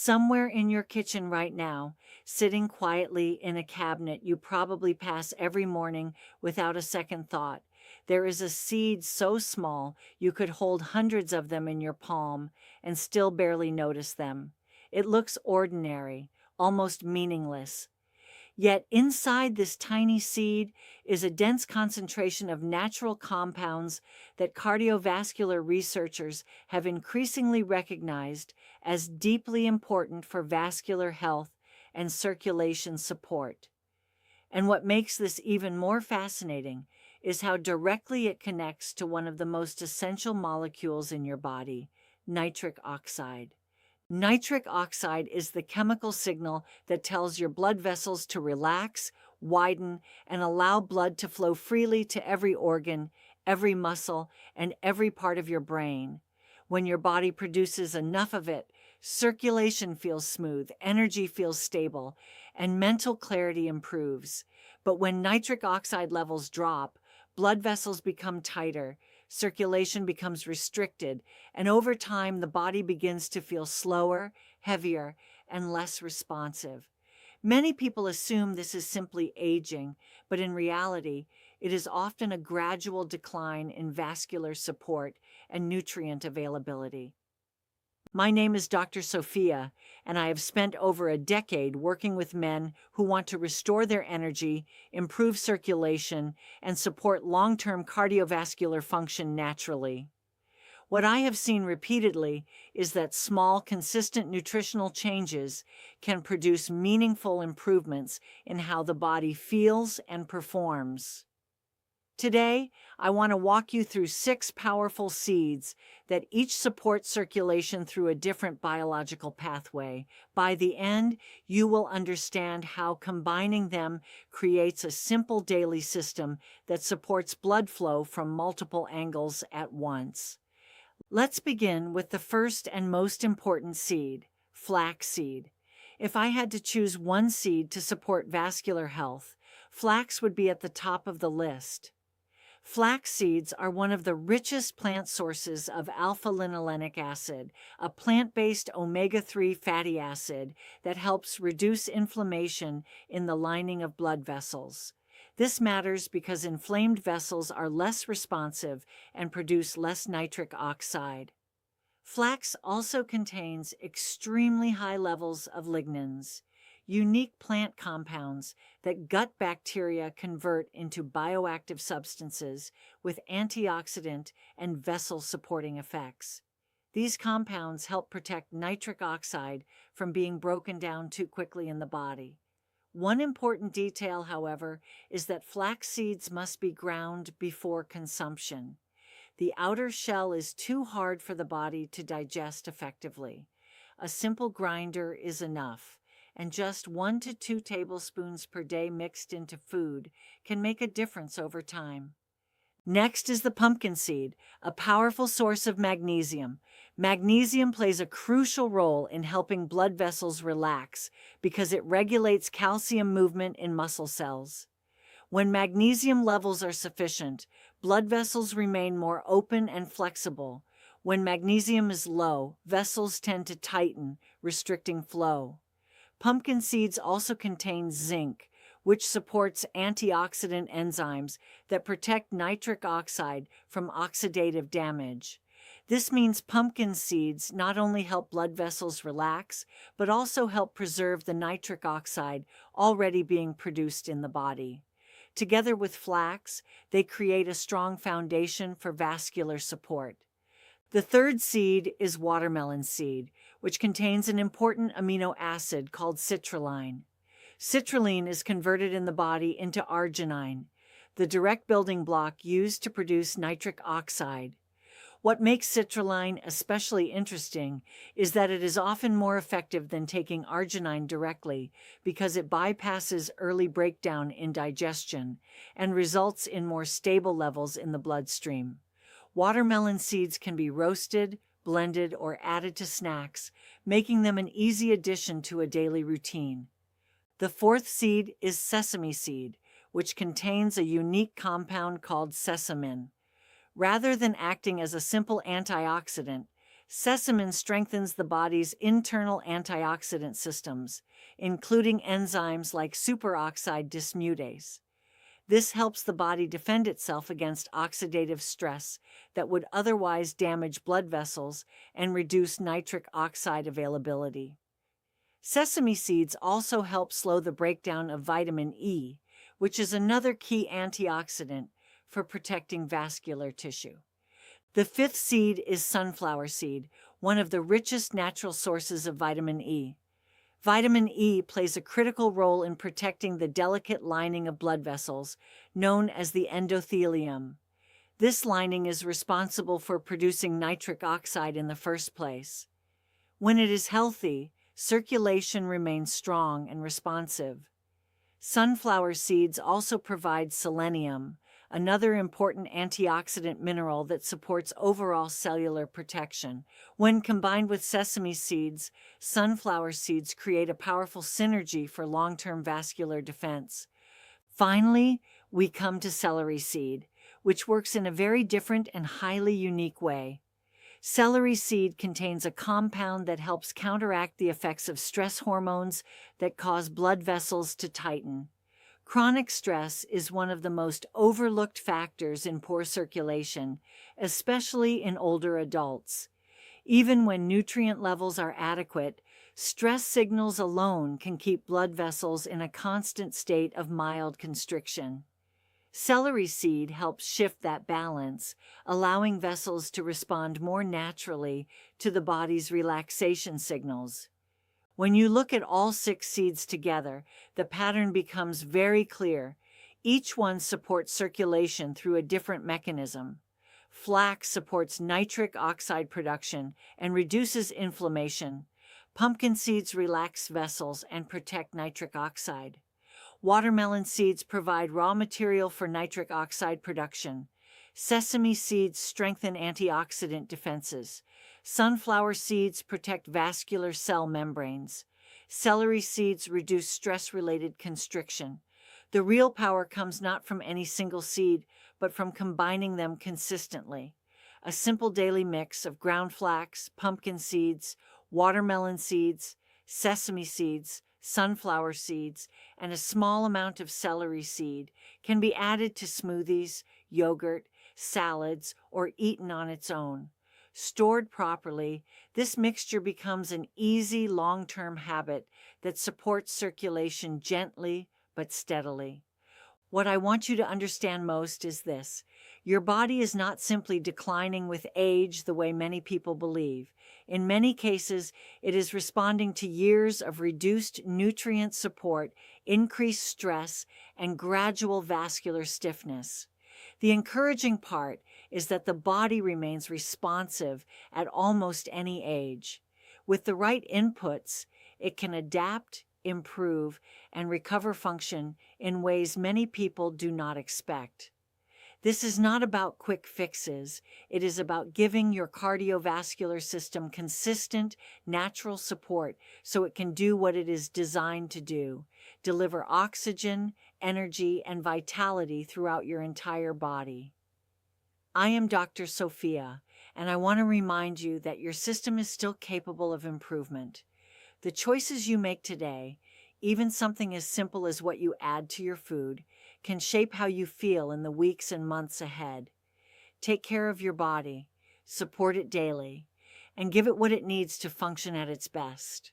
Somewhere in your kitchen right now, sitting quietly in a cabinet you probably pass every morning without a second thought, there is a seed so small you could hold hundreds of them in your palm and still barely notice them. It looks ordinary, almost meaningless. Yet inside this tiny seed is a dense concentration of natural compounds that cardiovascular researchers have increasingly recognized as deeply important for vascular health and circulation support. And what makes this even more fascinating is how directly it connects to one of the most essential molecules in your body, nitric oxide. Nitric oxide is the chemical signal that tells your blood vessels to relax, widen, and allow blood to flow freely to every organ, every muscle, and every part of your brain. When your body produces enough of it, circulation feels smooth, energy feels stable, and mental clarity improves. But when nitric oxide levels drop, blood vessels become tighter, circulation becomes restricted, and over time the body begins to feel slower, heavier, and less responsive. Many people assume this is simply aging, but in reality, it is often a gradual decline in vascular support and nutrient availability. My name is Dr. Sofia, and I have spent over a decade working with men who want to restore their energy, improve circulation, and support long-term cardiovascular function naturally. What I have seen repeatedly is that small, consistent nutritional changes can produce meaningful improvements in how the body feels and performs. Today, I want to walk you through 6 powerful seeds that each support circulation through a different biological pathway. By the end, you will understand how combining them creates a simple daily system that supports blood flow from multiple angles at once. Let's begin with the first and most important seed, flaxseed. If I had to choose one seed to support vascular health, flax would be at the top of the list. Flax seeds are one of the richest plant sources of alpha-linolenic acid, a plant-based omega-3 fatty acid that helps reduce inflammation in the lining of blood vessels. This matters because inflamed vessels are less responsive and produce less nitric oxide. Flax also contains extremely high levels of lignans, unique plant compounds that gut bacteria convert into bioactive substances with antioxidant and vessel-supporting effects. These compounds help protect nitric oxide from being broken down too quickly in the body. One important detail, however, is that flax seeds must be ground before consumption. The outer shell is too hard for the body to digest effectively. A simple grinder is enough, and just 1 to 2 tablespoons per day mixed into food can make a difference over time. Next is the pumpkin seed, a powerful source of magnesium. Magnesium plays a crucial role in helping blood vessels relax because it regulates calcium movement in muscle cells. When magnesium levels are sufficient, blood vessels remain more open and flexible. When magnesium is low, vessels tend to tighten, restricting flow. Pumpkin seeds also contain zinc, which supports antioxidant enzymes that protect nitric oxide from oxidative damage. This means pumpkin seeds not only help blood vessels relax, but also help preserve the nitric oxide already being produced in the body. Together with flax, they create a strong foundation for vascular support. The third seed is watermelon seed, which contains an important amino acid called citrulline. Citrulline is converted in the body into arginine, the direct building block used to produce nitric oxide. What makes citrulline especially interesting is that it is often more effective than taking arginine directly because it bypasses early breakdown in digestion and results in more stable levels in the bloodstream. Watermelon seeds can be roasted, blended, or added to snacks, making them an easy addition to a daily routine. The fourth seed is sesame seed, which contains a unique compound called sesamin. Rather than acting as a simple antioxidant, Sesamin strengthens the body's internal antioxidant systems, including enzymes like superoxide dismutase. This helps the body defend itself against oxidative stress that would otherwise damage blood vessels and reduce nitric oxide availability. Sesame seeds also help slow the breakdown of vitamin E, which is another key antioxidant for protecting vascular tissue. The fifth seed is sunflower seed, one of the richest natural sources of vitamin E. Vitamin E plays a critical role in protecting the delicate lining of blood vessels, known as the endothelium. This lining is responsible for producing nitric oxide in the first place. When it is healthy, circulation remains strong and responsive. Sunflower seeds also provide selenium, another important antioxidant mineral that supports overall cellular protection. When combined with sesame seeds, sunflower seeds create a powerful synergy for long-term vascular defense. Finally, we come to celery seed, which works in a very different and highly unique way. Celery seed contains a compound that helps counteract the effects of stress hormones that cause blood vessels to tighten. Chronic stress is one of the most overlooked factors in poor circulation, especially in older adults. Even when nutrient levels are adequate, stress signals alone can keep blood vessels in a constant state of mild constriction. Celery seed helps shift that balance, allowing vessels to respond more naturally to the body's relaxation signals. When you look at all 6 seeds together, the pattern becomes very clear. Each one supports circulation through a different mechanism. Flax supports nitric oxide production and reduces inflammation. Pumpkin seeds relax vessels and protect nitric oxide. Watermelon seeds provide raw material for nitric oxide production. Sesame seeds strengthen antioxidant defenses. Sunflower seeds protect vascular cell membranes. Celery seeds reduce stress-related constriction. The real power comes not from any single seed, but from combining them consistently. A simple daily mix of ground flax, pumpkin seeds, watermelon seeds, sesame seeds, sunflower seeds, and a small amount of celery seed can be added to smoothies, yogurt, salads, or eaten on its own. Stored properly, this mixture becomes an easy long-term habit that supports circulation gently but steadily. What I want you to understand most is this: your body is not simply declining with age the way many people believe. In many cases, it is responding to years of reduced nutrient support, increased stress, and gradual vascular stiffness. The encouraging part is that the body remains responsive at almost any age. With the right inputs, it can adapt, improve, and recover function in ways many people do not expect. This is not about quick fixes. It is about giving your cardiovascular system consistent, natural support so it can do what it is designed to do: deliver oxygen, energy, and vitality throughout your entire body. I am Dr. Sofia, and I want to remind you that your system is still capable of improvement. The choices you make today, even something as simple as what you add to your food, can shape how you feel in the weeks and months ahead. Take care of your body, support it daily, and give it what it needs to function at its best.